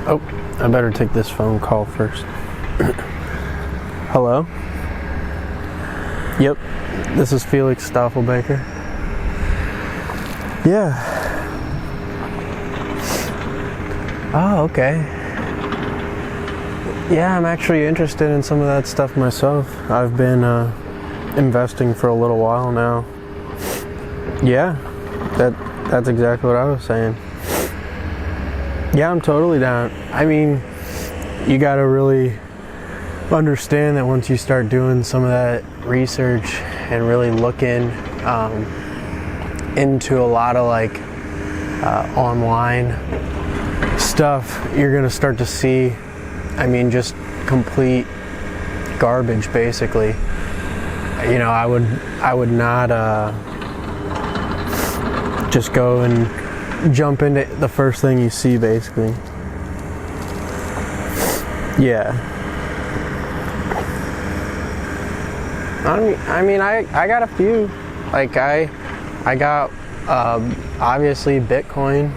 Oh, I better take this phone call first. Hello? Yep, this is Felix Stauffelbaker. Yeah. Oh, okay. Yeah, I'm actually interested in some of that stuff myself. I've been investing for a little while now. Yeah, that's exactly what I was saying. Yeah, I'm totally down. I mean, you gotta really understand that once you start doing some of that research and really looking into a lot of like online stuff, you're gonna start to see, I mean, just complete garbage basically. You know, I would not just go and jump into the first thing you see basically. Yeah. I mean, I got a few. Like I got obviously Bitcoin,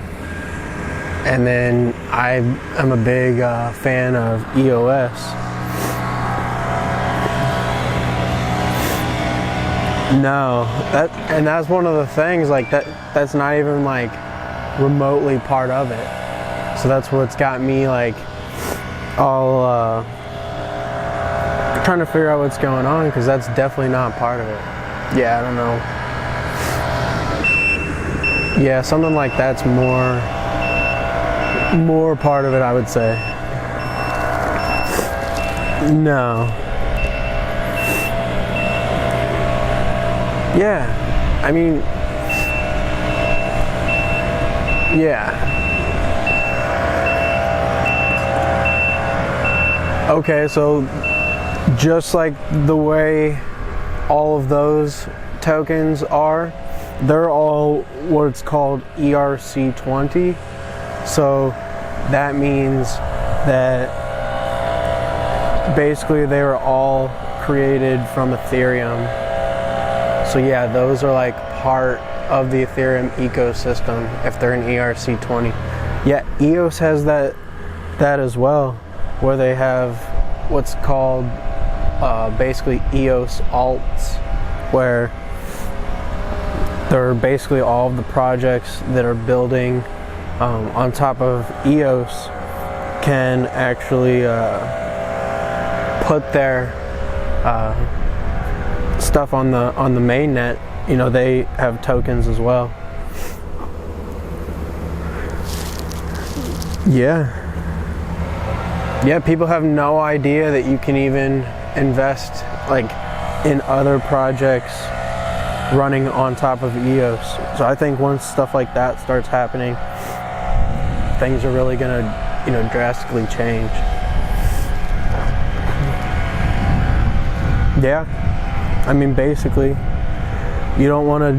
and then I'm a big fan of EOS. No, that's one of the things, like that's not even like remotely part of it. So that's what's got me like all trying to figure out what's going on, because that's definitely not part of it. Yeah, I don't know. Yeah, something like that's more part of it, I would say. No. Yeah, I mean, yeah. Okay, so just like the way all of those tokens are, they're all what's called ERC20. So that means that basically they were all created from Ethereum. So yeah, those are like part of the Ethereum ecosystem if they're in ERC20. Yeah, EOS has that as well, where they have what's called basically EOS alts, where they're basically all of the projects that are building on top of EOS can actually put their stuff on the mainnet. You know, they have tokens as well. Yeah, people have no idea that you can even invest like in other projects running on top of EOS. So I think once stuff like that starts happening, things are really gonna, you know, drastically change. Yeah, I mean, basically, you don't want to,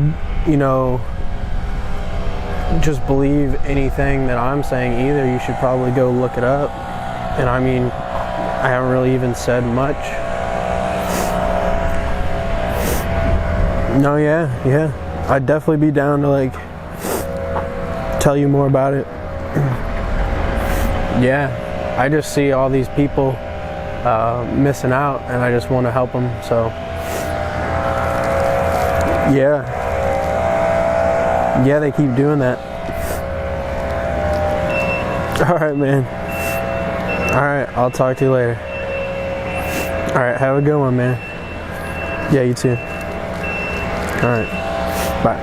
you know, just believe anything that I'm saying either. You should probably go look it up. And I mean, I haven't really even said much. No, yeah, I'd definitely be down to like tell you more about it. Yeah, I just see all these people missing out, and I just want to help them. So yeah, they keep doing that. All right, man. All right, I'll talk to you later. All right, have a good one, man. Yeah, you too. All right, bye.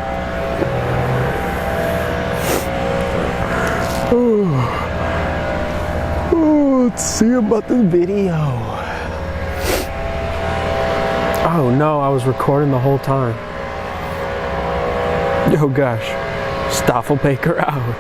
Let's see about the video. Oh no, I was recording the whole time. Oh gosh, Stauffelbaker out.